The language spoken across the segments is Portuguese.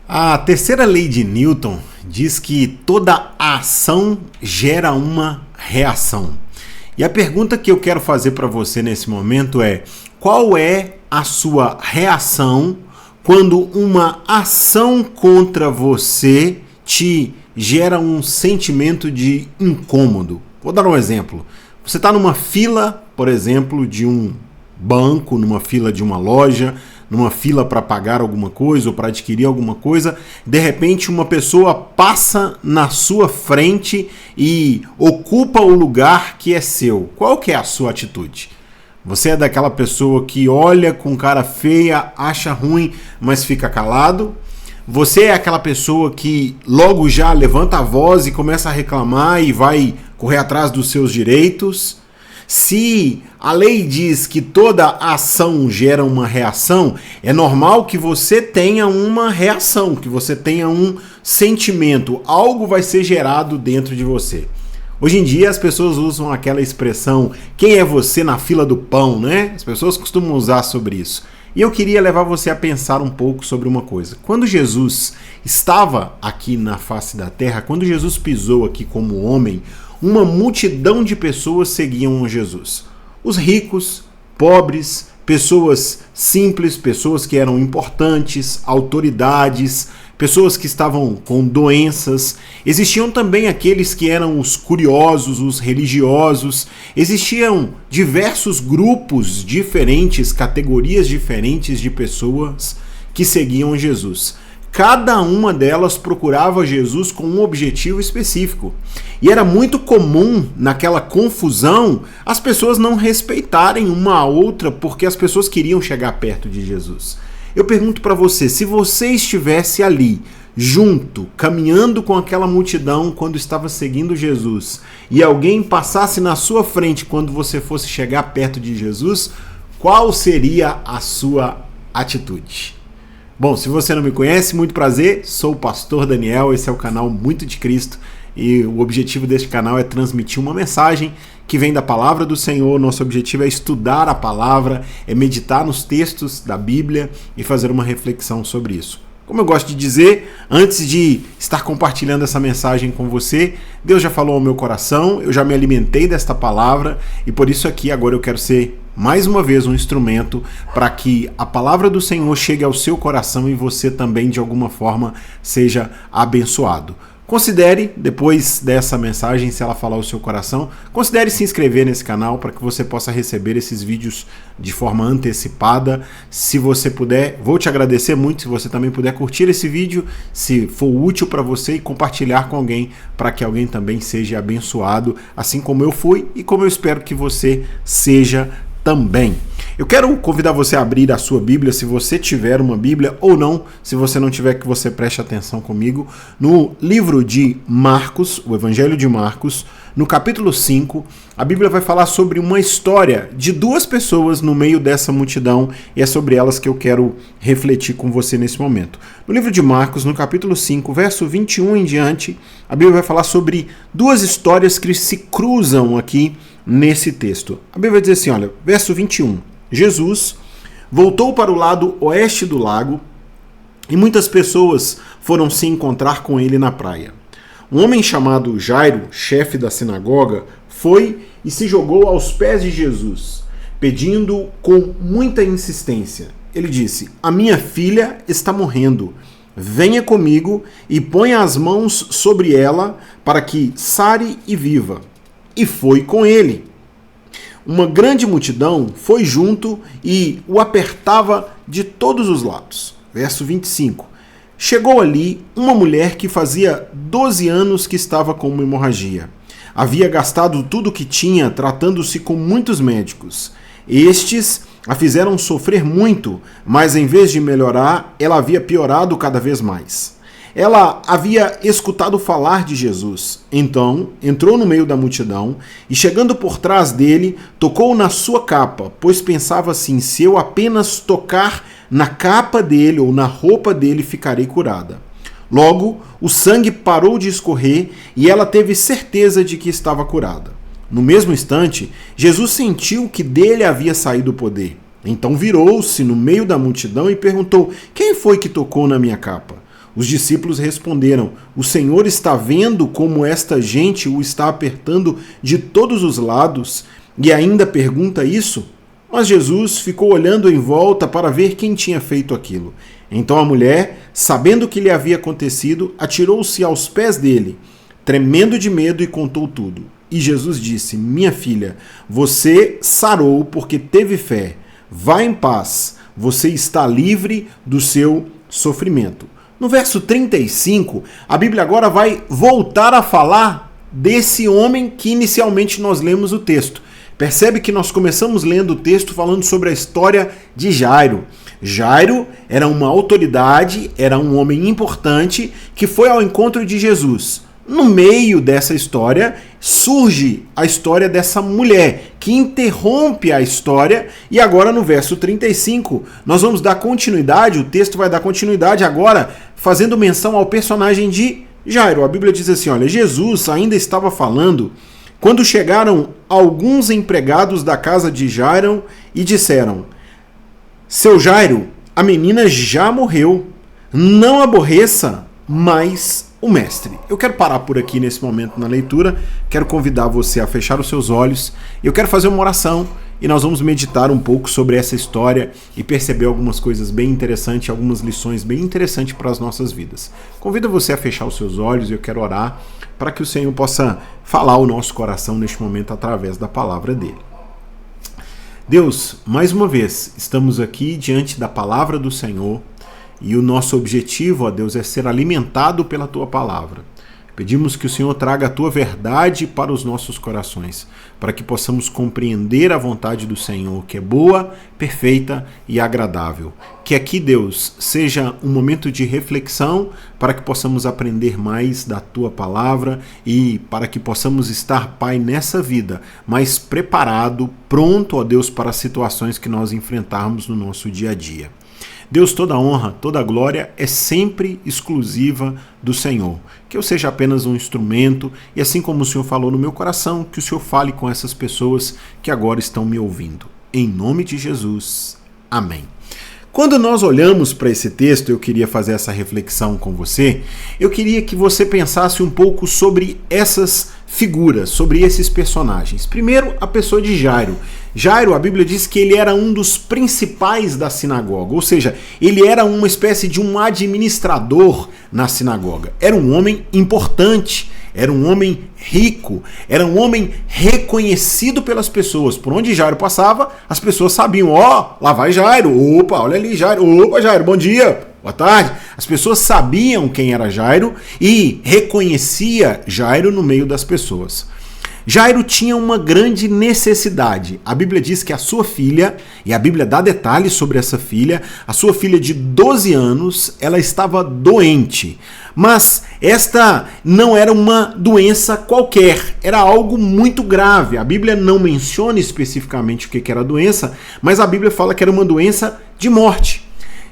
A terceira lei de Newton diz que toda ação gera uma reação. E a pergunta que eu quero fazer para você nesse momento é: qual é a sua reação quando uma ação contra você te gera um sentimento de incômodo? Vou dar um exemplo. Você está numa fila, por exemplo, de um banco, numa fila de uma loja, numa fila para pagar alguma coisa ou para adquirir alguma coisa, de repente uma pessoa passa na sua frente e ocupa o lugar que é seu. Qual que é a sua atitude? Você é daquela pessoa que olha com cara feia, acha ruim, mas fica calado? Você é aquela pessoa que logo já levanta a voz e começa a reclamar e vai correr atrás dos seus direitos? Se a lei diz que toda ação gera uma reação, é normal que você tenha uma reação, que você tenha um sentimento, algo vai ser gerado dentro de você. Hoje em dia as pessoas usam aquela expressão, quem é você na fila do pão, né? As pessoas costumam usar sobre isso. E eu queria levar você a pensar um pouco sobre uma coisa. Quando Jesus estava aqui na face da terra, quando Jesus pisou aqui como homem, uma multidão de pessoas seguiam Jesus. Os ricos, pobres, pessoas simples, pessoas que eram importantes, autoridades, pessoas que estavam com doenças. Existiam também aqueles que eram os curiosos, os religiosos. Existiam diversos grupos diferentes, categorias diferentes de pessoas que seguiam Jesus. Cada uma delas procurava Jesus com um objetivo específico. E era muito comum, naquela confusão, as pessoas não respeitarem uma a outra porque as pessoas queriam chegar perto de Jesus. Eu pergunto para você, se você estivesse ali, junto, caminhando com aquela multidão quando estava seguindo Jesus, e alguém passasse na sua frente quando você fosse chegar perto de Jesus, qual seria a sua atitude? Bom, se você não me conhece, muito prazer, sou o pastor Daniel, esse é o canal Muito de Cristo e o objetivo deste canal é transmitir uma mensagem que vem da palavra do Senhor. Nosso objetivo é estudar a palavra, é meditar nos textos da Bíblia e fazer uma reflexão sobre isso. Como eu gosto de dizer, antes de estar compartilhando essa mensagem com você, Deus já falou ao meu coração, eu já me alimentei desta palavra e por isso aqui agora eu quero ser mais uma vez um instrumento para que a palavra do Senhor chegue ao seu coração e você também de alguma forma seja abençoado. Considere, depois dessa mensagem, se ela falar o seu coração, considere se inscrever nesse canal para que você possa receber esses vídeos de forma antecipada. Se você puder, vou te agradecer muito se você também puder curtir esse vídeo, se for útil para você, e compartilhar com alguém para que alguém também seja abençoado, assim como eu fui e como eu espero que você seja também. Eu quero convidar você a abrir a sua Bíblia, se você tiver uma Bíblia, ou não, se você não tiver, que você preste atenção comigo, no livro de Marcos, o Evangelho de Marcos, no capítulo 5, a Bíblia vai falar sobre uma história de duas pessoas no meio dessa multidão, e é sobre elas que eu quero refletir com você nesse momento. No livro de Marcos, no capítulo 5, verso 21 em diante, a Bíblia vai falar sobre duas histórias que se cruzam aqui nesse texto. A Bíblia vai dizer assim, olha, verso 21. Jesus voltou para o lado oeste do lago e muitas pessoas foram se encontrar com ele na praia. Um homem chamado Jairo, chefe da sinagoga, foi e se jogou aos pés de Jesus, pedindo com muita insistência. Ele disse: "A minha filha está morrendo. Venha comigo e ponha as mãos sobre ela para que sare e viva." E foi com ele. Uma grande multidão foi junto e o apertava de todos os lados. Verso 25. Chegou ali uma mulher que fazia 12 anos que estava com uma hemorragia. Havia gastado tudo o que tinha, tratando-se com muitos médicos. Estes a fizeram sofrer muito, mas em vez de melhorar, ela havia piorado cada vez mais. Ela havia escutado falar de Jesus. Então, entrou no meio da multidão e, chegando por trás dele, tocou na sua capa, pois pensava assim: se eu apenas tocar na capa dele ou na roupa dele, ficarei curada. Logo, o sangue parou de escorrer e ela teve certeza de que estava curada. No mesmo instante, Jesus sentiu que dele havia saído o poder. Então virou-se no meio da multidão e perguntou: quem foi que tocou na minha capa? Os discípulos responderam: o Senhor está vendo como esta gente o está apertando de todos os lados e ainda pergunta isso? Mas Jesus ficou olhando em volta para ver quem tinha feito aquilo. Então a mulher, sabendo o que lhe havia acontecido, atirou-se aos pés dele, tremendo de medo, e contou tudo. E Jesus disse: minha filha, você sarou porque teve fé. Vá em paz, você está livre do seu sofrimento. No verso 35, a Bíblia agora vai voltar a falar desse homem que inicialmente nós lemos o texto. Percebe que nós começamos lendo o texto falando sobre a história de Jairo. Jairo era uma autoridade, era um homem importante que foi ao encontro de Jesus. No meio dessa história, surge a história dessa mulher, que interrompe a história, e agora no verso 35, nós vamos dar continuidade, o texto vai dar continuidade agora, fazendo menção ao personagem de Jairo. A Bíblia diz assim, olha, Jesus ainda estava falando quando chegaram alguns empregados da casa de Jairo e disseram: seu Jairo, a menina já morreu, não aborreça mais o mestre. Eu quero parar por aqui nesse momento na leitura, quero convidar você a fechar os seus olhos, eu quero fazer uma oração e nós vamos meditar um pouco sobre essa história e perceber algumas coisas bem interessantes, algumas lições bem interessantes para as nossas vidas. Convido você a fechar os seus olhos e eu quero orar para que o Senhor possa falar ao nosso coração neste momento através da palavra dele. Deus, mais uma vez, estamos aqui diante da palavra do Senhor e o nosso objetivo, ó Deus, é ser alimentado pela Tua palavra. Pedimos que o Senhor traga a Tua verdade para os nossos corações, para que possamos compreender a vontade do Senhor, que é boa, perfeita e agradável. Que aqui, Deus, seja um momento de reflexão para que possamos aprender mais da Tua palavra e para que possamos estar, Pai, nessa vida, mais preparado, pronto, ó Deus, para as situações que nós enfrentarmos no nosso dia a dia. Deus, toda honra, toda glória é sempre exclusiva do Senhor. Que eu seja apenas um instrumento e assim como o Senhor falou no meu coração, que o Senhor fale com essas pessoas que agora estão me ouvindo. Em nome de Jesus. Amém. Quando nós olhamos para esse texto, eu queria fazer essa reflexão com você, eu queria que você pensasse um pouco sobre essas figuras, sobre esses personagens. Primeiro, a pessoa de Jairo. Jairo, a Bíblia diz que ele era um dos principais da sinagoga, ou seja, ele era uma espécie de um administrador na sinagoga. Era um homem importante, era um homem rico, era um homem reconhecido pelas pessoas. Por onde Jairo passava, as pessoas sabiam, ó, lá vai Jairo, opa, olha ali Jairo, opa Jairo, bom dia, boa tarde. As pessoas sabiam quem era Jairo e reconhecia Jairo no meio das pessoas. Jairo tinha uma grande necessidade. A Bíblia diz que a sua filha, e a Bíblia dá detalhes sobre essa filha, a sua filha de 12 anos, ela estava doente. Mas esta não era uma doença qualquer, era algo muito grave. A Bíblia não menciona especificamente o que era a doença, mas a Bíblia fala que era uma doença de morte.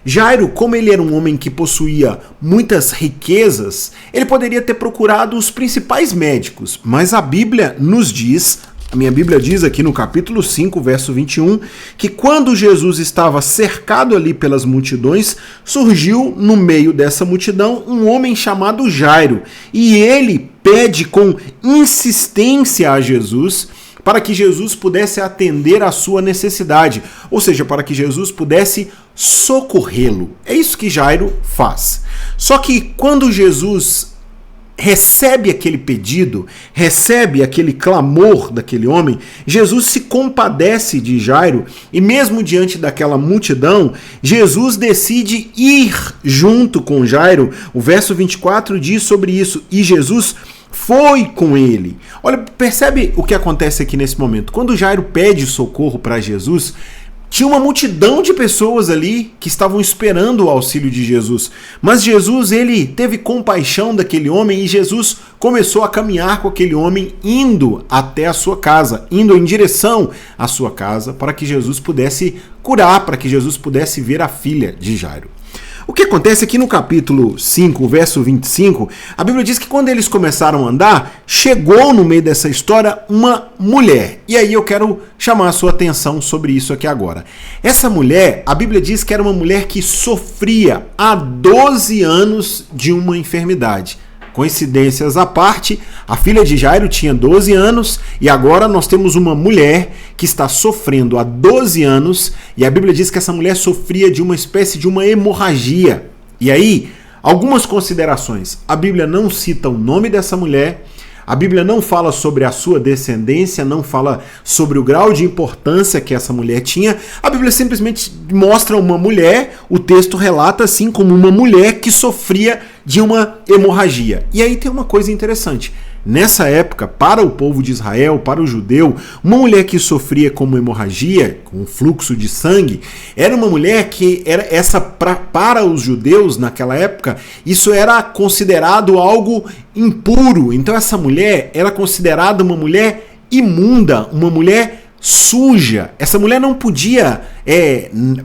Jairo, como ele era um homem que possuía muitas riquezas, ele poderia ter procurado os principais médicos, mas a Bíblia nos diz, a minha Bíblia diz aqui no capítulo 5, verso 21, que quando Jesus estava cercado ali pelas multidões, surgiu no meio dessa multidão um homem chamado Jairo, e ele pede com insistência a Jesus para que Jesus pudesse atender à sua necessidade, ou seja, para que Jesus pudesse socorrê-lo. É isso que Jairo faz. Só que quando Jesus recebe aquele pedido, recebe aquele clamor daquele homem, Jesus se compadece de Jairo e mesmo diante daquela multidão, Jesus decide ir junto com Jairo. O verso 24 diz sobre isso, e Jesus foi com ele. Olha, percebe o que acontece aqui nesse momento. Quando Jairo pede socorro para Jesus, tinha uma multidão de pessoas ali que estavam esperando o auxílio de Jesus. Mas Jesus, ele teve compaixão daquele homem e Jesus começou a caminhar com aquele homem indo até a sua casa, indo em direção à sua casa para que Jesus pudesse curar, para que Jesus pudesse ver a filha de Jairo. O que acontece é que no capítulo 5, verso 25, a Bíblia diz que quando eles começaram a andar, chegou no meio dessa história uma mulher. E aí eu quero chamar a sua atenção sobre isso aqui agora. Essa mulher, a Bíblia diz que era uma mulher que sofria há 12 anos de uma enfermidade. Coincidências à parte, a filha de Jairo tinha 12 anos e agora nós temos uma mulher que está sofrendo há 12 anos e a Bíblia diz que essa mulher sofria de uma espécie de uma hemorragia. E aí, algumas considerações. A Bíblia não cita o nome dessa mulher, a Bíblia não fala sobre a sua descendência, não fala sobre o grau de importância que essa mulher tinha. A Bíblia simplesmente mostra uma mulher, o texto relata assim como uma mulher que sofria de uma hemorragia. E aí tem uma coisa interessante. Nessa época, para o povo de Israel, para o judeu, uma mulher que sofria com uma hemorragia, com um fluxo de sangue, era uma mulher que era para os judeus naquela época, isso era considerado algo impuro. Então essa mulher era considerada uma mulher imunda, uma mulher suja. Essa mulher não podia,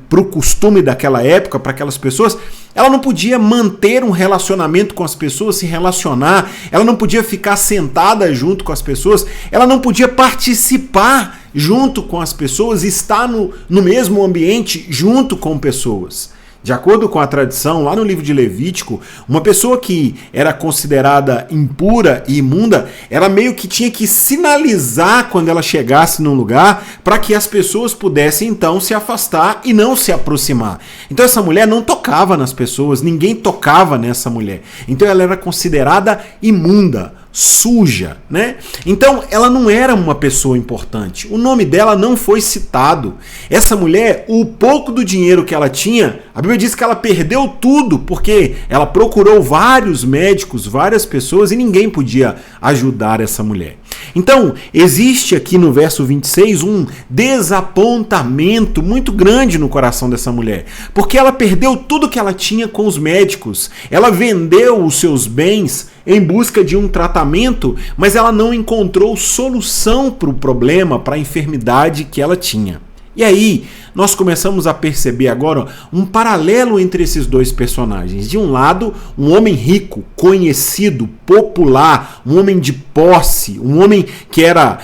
para o costume daquela época, para aquelas pessoas, ela não podia manter um relacionamento com as pessoas, se relacionar, ela não podia ficar sentada junto com as pessoas, ela não podia participar junto com as pessoas, estar no mesmo ambiente junto com pessoas. De acordo com a tradição, lá no livro de Levítico, uma pessoa que era considerada impura e imunda, ela meio que tinha que sinalizar quando ela chegasse num lugar para que as pessoas pudessem então se afastar e não se aproximar. Então essa mulher não tocava nas pessoas, ninguém tocava nessa mulher. Então ela era considerada imunda, suja, né? Então ela não era uma pessoa importante. O nome dela não foi citado. Essa mulher, o pouco do dinheiro que ela tinha, a Bíblia diz que ela perdeu tudo porque ela procurou vários médicos, várias pessoas e ninguém podia ajudar essa mulher. Então, existe aqui no verso 26 um desapontamento muito grande no coração dessa mulher, porque ela perdeu tudo que ela tinha com os médicos, ela vendeu os seus bens em busca de um tratamento, mas ela não encontrou solução para o problema, para a enfermidade que ela tinha. E aí, nós começamos a perceber agora um paralelo entre esses dois personagens. De um lado, um homem rico, conhecido, popular, um homem de posse, um homem que era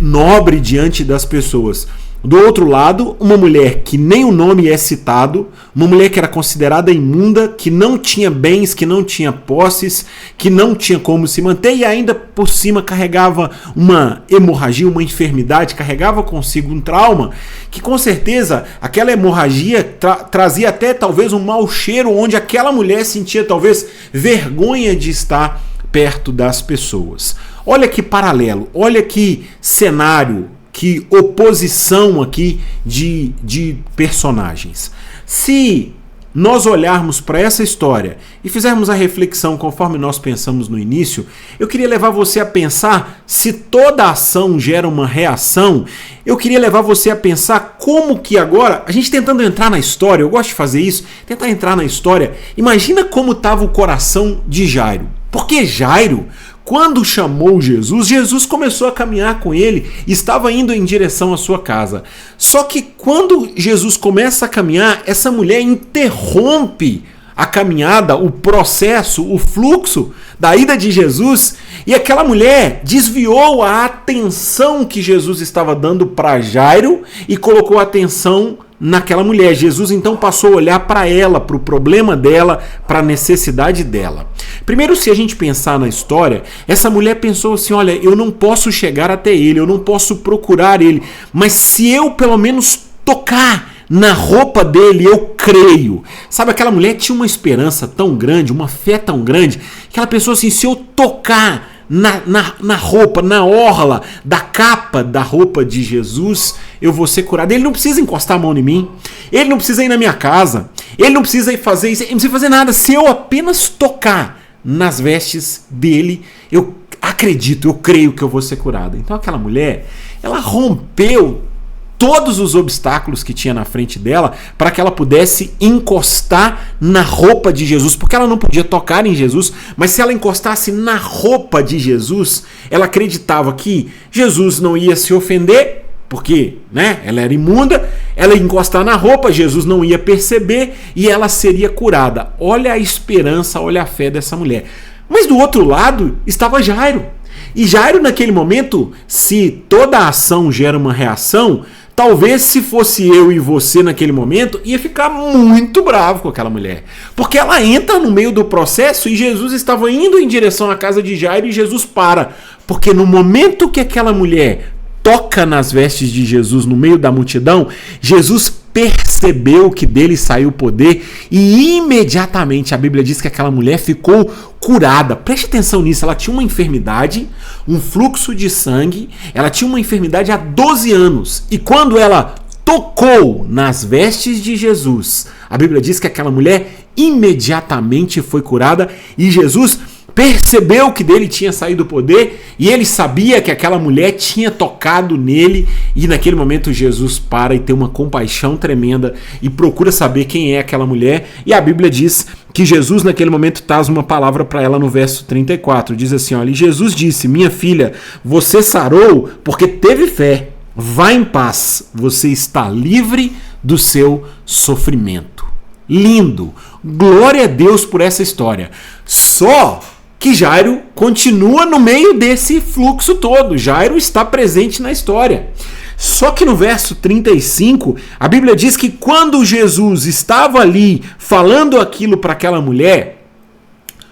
nobre diante das pessoas. Do outro lado, uma mulher que nem o nome é citado, uma mulher que era considerada imunda, que não tinha bens, que não tinha posses, que não tinha como se manter e ainda por cima carregava uma hemorragia, uma enfermidade, carregava consigo um trauma, que com certeza aquela hemorragia trazia até talvez um mau cheiro, onde aquela mulher sentia talvez vergonha de estar perto das pessoas. Olha que paralelo, olha que cenário, que oposição aqui de personagens. Se nós olharmos para essa história e fizermos a reflexão conforme nós pensamos no início, eu queria levar você a pensar se toda ação gera uma reação. Eu queria levar você a pensar como que agora, a gente tentando entrar na história, eu gosto de fazer isso, tentar entrar na história, imagina como estava o coração de Jairo. Porque Jairo, quando chamou Jesus, Jesus começou a caminhar com ele e estava indo em direção à sua casa. Só que quando Jesus começa a caminhar, essa mulher interrompe a caminhada, o processo, o fluxo da ida de Jesus, e aquela mulher desviou a atenção que Jesus estava dando para Jairo e colocou a atenção naquela mulher. Jesus então passou a olhar para ela, para o problema dela, para a necessidade dela. Primeiro, se a gente pensar na história, essa mulher pensou assim, olha, eu não posso chegar até ele, eu não posso procurar ele, mas se eu pelo menos tocar na roupa dele, eu creio. Sabe, aquela mulher tinha uma esperança tão grande, uma fé tão grande, que ela pensou assim, se eu tocar na roupa, na orla da capa da roupa de Jesus, eu vou ser curado. Ele não precisa encostar a mão em mim, ele não precisa ir na minha casa, ele não precisa ir fazer isso, ele não precisa fazer nada. Se eu apenas tocar nas vestes dele, eu acredito, eu creio que eu vou ser curado. Então aquela mulher, ela rompeu todos os obstáculos que tinha na frente dela para que ela pudesse encostar na roupa de Jesus, porque ela não podia tocar em Jesus, mas se ela encostasse na roupa de Jesus, ela acreditava que Jesus não ia se ofender porque, né, ela era imunda, ela ia encostar na roupa, Jesus não ia perceber e ela seria curada. Olha a esperança, olha a fé dessa mulher. Mas do outro lado estava Jairo. E Jairo, naquele momento, se toda ação gera uma reação, talvez se fosse eu e você naquele momento, ia ficar muito bravo com aquela mulher. Porque ela entra no meio do processo e Jesus estava indo em direção à casa de Jairo e Jesus para. Porque no momento que aquela mulher toca nas vestes de Jesus no meio da multidão, Jesus percebeu que dele saiu o poder e imediatamente a Bíblia diz que aquela mulher ficou curada. Preste atenção nisso, ela tinha uma enfermidade, um fluxo de sangue, ela tinha uma enfermidade há 12 anos e quando ela tocou nas vestes de Jesus, a Bíblia diz que aquela mulher imediatamente foi curada e Jesus percebeu que dele tinha saído o poder e ele sabia que aquela mulher tinha tocado nele e naquele momento Jesus para e tem uma compaixão tremenda e procura saber quem é aquela mulher e a Bíblia diz que Jesus naquele momento traz uma palavra para ela no verso 34, diz assim, olha, e Jesus disse, minha filha, você sarou porque teve fé, vá em paz, você está livre do seu sofrimento. Lindo, glória a Deus por essa história. Só que Jairo continua no meio desse fluxo todo. Jairo está presente na história. Só que no verso 35, a Bíblia diz que quando Jesus estava ali falando aquilo para aquela mulher,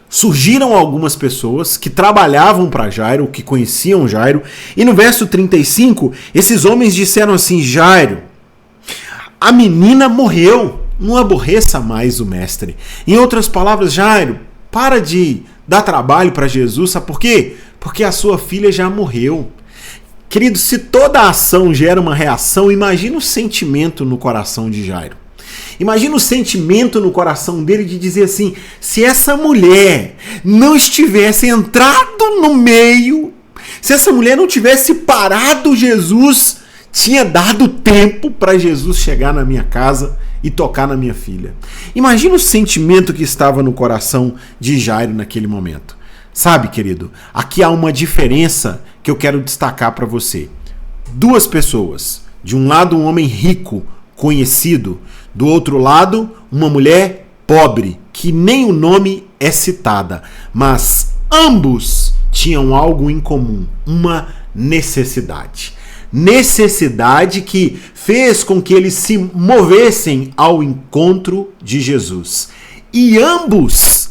surgiram algumas pessoas que trabalhavam para Jairo, que conheciam Jairo, e no verso 35, esses homens disseram assim, Jairo, a menina morreu, não aborreça mais o mestre. Em outras palavras, Jairo, para de dar trabalho para Jesus, sabe por quê? Porque a sua filha já morreu. Querido, se toda ação gera uma reação, imagina o sentimento no coração de Jairo. Imagina o sentimento no coração dele de dizer assim, se essa mulher não estivesse entrado no meio, se essa mulher não tivesse parado Jesus, tinha dado tempo para Jesus chegar na minha casa e tocar na minha filha. Imagina o sentimento que estava no coração de Jairo naquele momento. Sabe, querido, aqui há uma diferença que eu quero destacar para você. Duas pessoas. De um lado, um homem rico, conhecido. Do outro lado, uma mulher pobre, que nem o nome é citada. Mas ambos tinham algo em comum, uma necessidade. Necessidade que fez com que eles se movessem ao encontro de Jesus. E ambos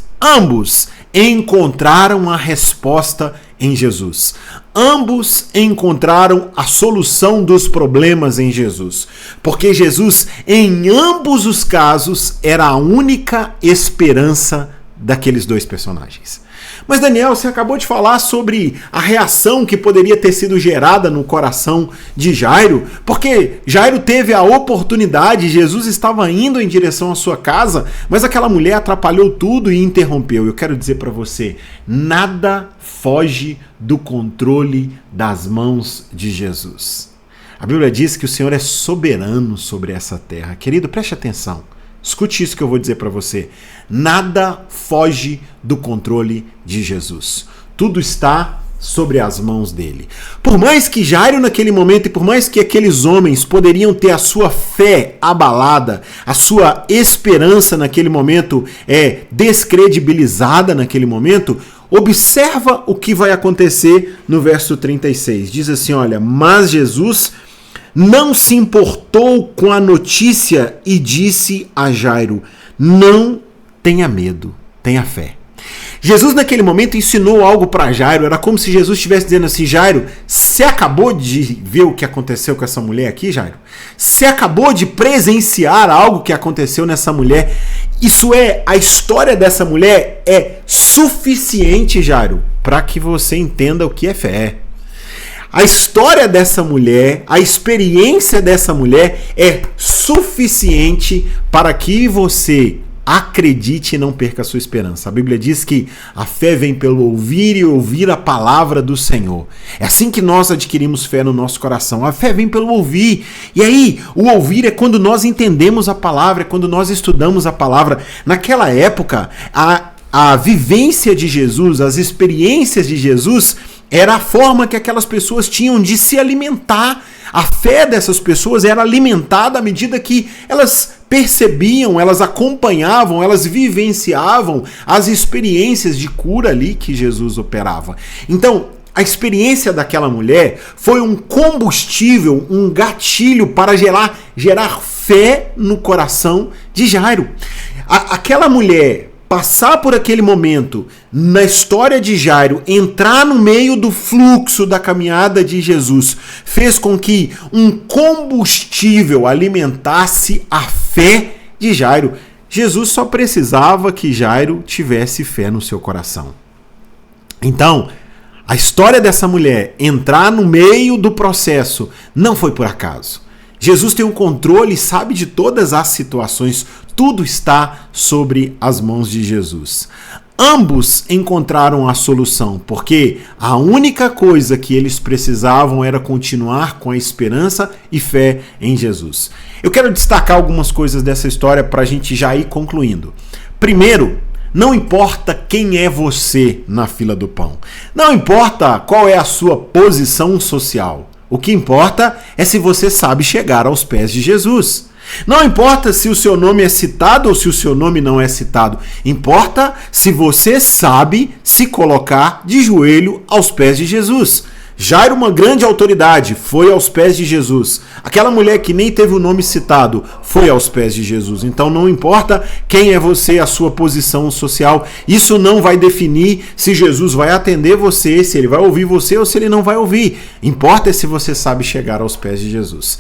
encontraram a resposta em Jesus. Ambos encontraram a solução dos problemas em Jesus. Porque Jesus, em ambos os casos, era a única esperança daqueles dois personagens. Mas Daniel, você acabou de falar sobre a reação que poderia ter sido gerada no coração de Jairo, porque Jairo teve a oportunidade, Jesus estava indo em direção à sua casa, mas aquela mulher atrapalhou tudo e interrompeu. Eu quero dizer para você, nada foge do controle das mãos de Jesus. A Bíblia diz que o Senhor é soberano sobre essa terra. Querido, preste atenção. Escute isso que eu vou dizer para você. Nada foge do controle de Jesus. Tudo está sobre as mãos dele. Por mais que Jairo naquele momento e por mais que aqueles homens poderiam ter a sua fé abalada, a sua esperança naquele momento descredibilizada naquele momento, observa o que vai acontecer no verso 36. Diz assim, olha, mas Jesus não se importou com a notícia e disse a Jairo, não tenha medo, tenha fé. Jesus naquele momento ensinou algo para Jairo, era como se Jesus estivesse dizendo assim, Jairo, você acabou de ver o que aconteceu com essa mulher aqui, Jairo? Você acabou de presenciar algo que aconteceu nessa mulher? A história dessa mulher é suficiente, Jairo, para que você entenda o que é fé. A história dessa mulher, a experiência dessa mulher é suficiente para que você acredite e não perca a sua esperança. A Bíblia diz que a fé vem pelo ouvir e ouvir a palavra do Senhor. É assim que nós adquirimos fé no nosso coração. A fé vem pelo ouvir. E aí, o ouvir é quando nós entendemos a palavra, é quando nós estudamos a palavra. Naquela época, a vivência de Jesus, as experiências de Jesus, era a forma que aquelas pessoas tinham de se alimentar. A fé dessas pessoas era alimentada à medida que elas percebiam, elas acompanhavam, elas vivenciavam as experiências de cura ali que Jesus operava. Então, a experiência daquela mulher foi um combustível, um gatilho para gerar fé no coração de Jairo. Aquela mulher passar por aquele momento na história de Jairo, entrar no meio do fluxo da caminhada de Jesus, fez com que um combustível alimentasse a fé de Jairo. Jesus só precisava que Jairo tivesse fé no seu coração. Então, a história dessa mulher entrar no meio do processo não foi por acaso. Jesus tem um controle e sabe de todas as situações. Tudo está sobre as mãos de Jesus. Ambos encontraram a solução, porque a única coisa que eles precisavam era continuar com a esperança e fé em Jesus. Eu quero destacar algumas coisas dessa história para a gente já ir concluindo. Primeiro, não importa quem é você na fila do pão. Não importa qual é a sua posição social. O que importa é se você sabe chegar aos pés de Jesus. Não importa se o seu nome é citado ou se o seu nome não é citado. Importa se você sabe se colocar de joelho aos pés de Jesus. Jairo, uma grande autoridade, foi aos pés de Jesus. Aquela mulher que nem teve o nome citado foi aos pés de Jesus. Então não importa quem é você, a sua posição social, isso não vai definir se Jesus vai atender você, se ele vai ouvir você ou se ele não vai ouvir. Importa é se você sabe chegar aos pés de Jesus.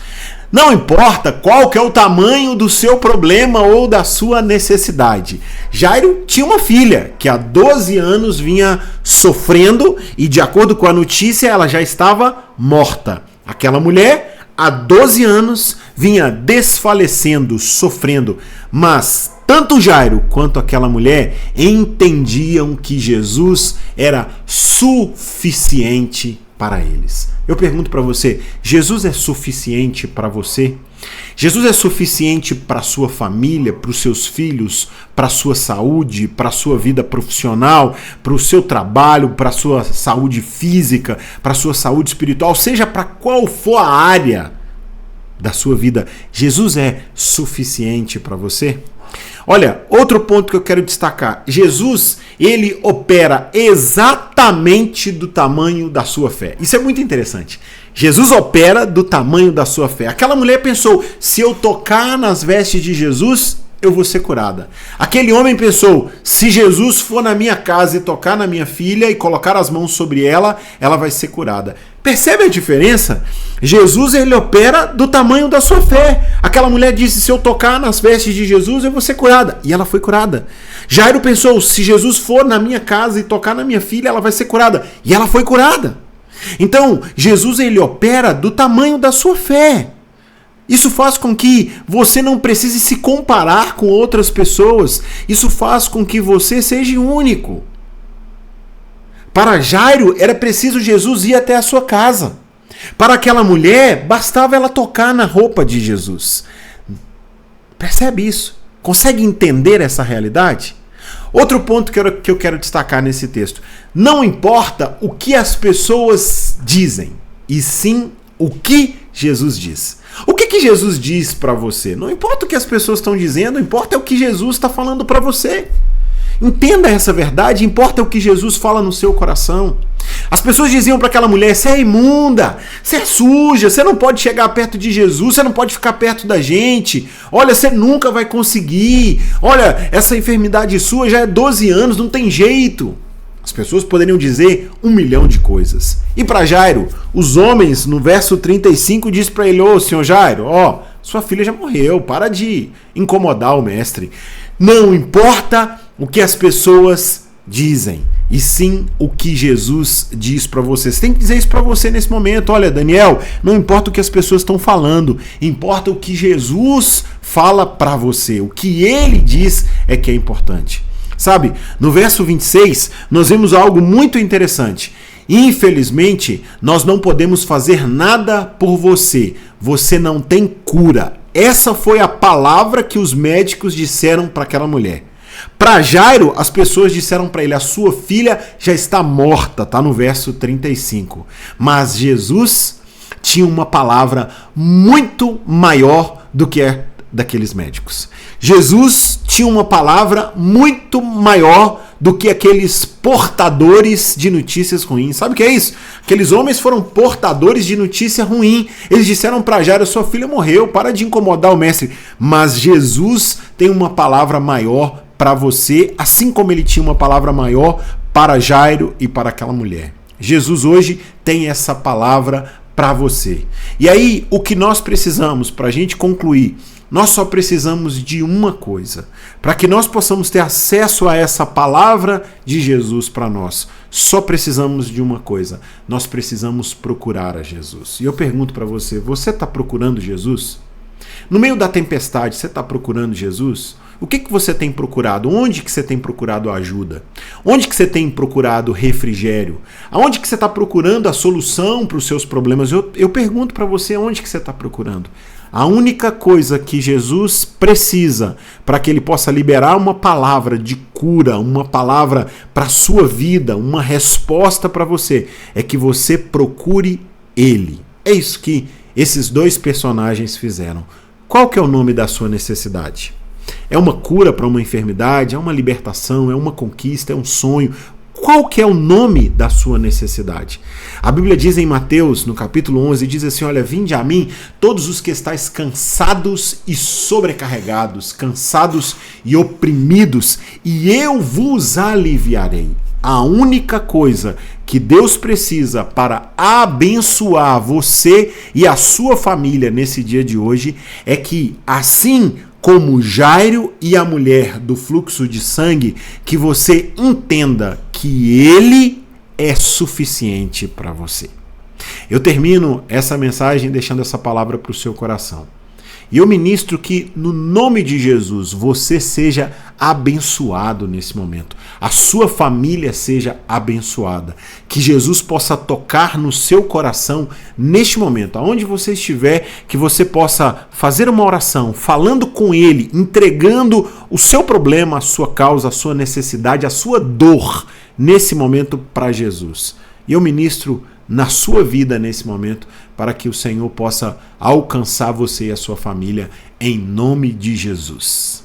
Não importa qual que é o tamanho do seu problema ou da sua necessidade. Jairo tinha uma filha que há 12 anos vinha sofrendo e, de acordo com a notícia, ela já estava morta. Aquela mulher, há 12 anos, vinha desfalecendo, sofrendo. Mas tanto Jairo quanto aquela mulher entendiam que Jesus era suficiente para eles. Eu pergunto para você, Jesus é suficiente para você? Jesus é suficiente para a sua família, para os seus filhos, para a sua saúde, para a sua vida profissional, para o seu trabalho, para a sua saúde física, para a sua saúde espiritual, seja para qual for a área da sua vida, Jesus é suficiente para você? Olha, outro ponto que eu quero destacar. Jesus, ele opera exatamente do tamanho da sua fé. Isso é muito interessante. Jesus opera do tamanho da sua fé. Aquela mulher pensou, se eu tocar nas vestes de Jesus, eu vou ser curada. Aquele homem pensou, se Jesus for na minha casa e tocar na minha filha e colocar as mãos sobre ela, ela vai ser curada. Percebe a diferença? Jesus, ele opera do tamanho da sua fé. Aquela mulher disse, se eu tocar nas vestes de Jesus, eu vou ser curada. E ela foi curada. Jairo pensou, se Jesus for na minha casa e tocar na minha filha, ela vai ser curada. E ela foi curada. Então, Jesus, ele opera do tamanho da sua fé. Isso faz com que você não precise se comparar com outras pessoas. Isso faz com que você seja único. Para Jairo, era preciso Jesus ir até a sua casa. Para aquela mulher, bastava ela tocar na roupa de Jesus. Percebe isso? Consegue entender essa realidade? Outro ponto que eu quero destacar nesse texto. Não importa o que as pessoas dizem, e sim o que Jesus diz. O que Jesus diz para você? Não importa o que as pessoas estão dizendo, importa o que Jesus está falando para você. Entenda essa verdade, importa o que Jesus fala no seu coração. As pessoas diziam para aquela mulher, você é imunda, você é suja, você não pode chegar perto de Jesus, você não pode ficar perto da gente, olha, você nunca vai conseguir, olha, essa enfermidade sua já é 12 anos, não tem jeito. As pessoas poderiam dizer 1 milhão de coisas. E para Jairo, os homens, no verso 35, diz para ele, ô senhor Jairo, sua filha já morreu, para de incomodar o mestre. Não importa o que as pessoas dizem, e sim o que Jesus diz para você. Você tem que dizer isso para você nesse momento. Olha, Daniel, não importa o que as pessoas estão falando, importa o que Jesus fala para você. O que ele diz é que é importante. Sabe, no verso 26, nós vemos algo muito interessante. Infelizmente, nós não podemos fazer nada por você. Você não tem cura. Essa foi a palavra que os médicos disseram para aquela mulher. Para Jairo, as pessoas disseram para ele, a sua filha já está morta, está no verso 35. Mas Jesus tinha uma palavra muito maior do que a daqueles médicos. Jesus tinha uma palavra muito maior do que aqueles portadores de notícias ruins. Sabe o que é isso? Aqueles homens foram portadores de notícia ruim. Eles disseram para Jairo: sua filha morreu, para de incomodar o mestre. Mas Jesus tem uma palavra maior para você, assim como ele tinha uma palavra maior para Jairo e para aquela mulher. Jesus hoje tem essa palavra para você. E aí, o que nós precisamos para a gente concluir? Nós só precisamos de uma coisa. Para que nós possamos ter acesso a essa palavra de Jesus para nós, só precisamos de uma coisa. Nós precisamos procurar a Jesus. E eu pergunto para você: você está procurando Jesus? No meio da tempestade, você está procurando Jesus? O que você tem procurado? Onde que você tem procurado ajuda? Onde que você tem procurado refrigério? Aonde que você está procurando a solução para os seus problemas? Eu pergunto para você: onde que você está procurando? A única coisa que Jesus precisa para que ele possa liberar uma palavra de cura, uma palavra para a sua vida, uma resposta para você, é que você procure ele. É isso que esses dois personagens fizeram. Qual que é o nome da sua necessidade? É uma cura para uma enfermidade? É uma libertação? É uma conquista? É um sonho? Qual que é o nome da sua necessidade? A Bíblia diz em Mateus, no capítulo 11, diz assim: olha, vinde a mim todos os que estáis cansados e sobrecarregados, cansados e oprimidos, e eu vos aliviarei. A única coisa que Deus precisa para abençoar você e a sua família nesse dia de hoje é que, assim como Jairo e a mulher do fluxo de sangue, que você entenda que ele é suficiente para você. Eu termino essa mensagem deixando essa palavra para o seu coração. E eu ministro que, no nome de Jesus, você seja abençoado nesse momento. A sua família seja abençoada. Que Jesus possa tocar no seu coração neste momento. Aonde você estiver, que você possa fazer uma oração, falando com Ele, entregando o seu problema, a sua causa, a sua necessidade, a sua dor, nesse momento para Jesus. E eu ministro na sua vida nesse momento, para que o Senhor possa alcançar você e a sua família, em nome de Jesus.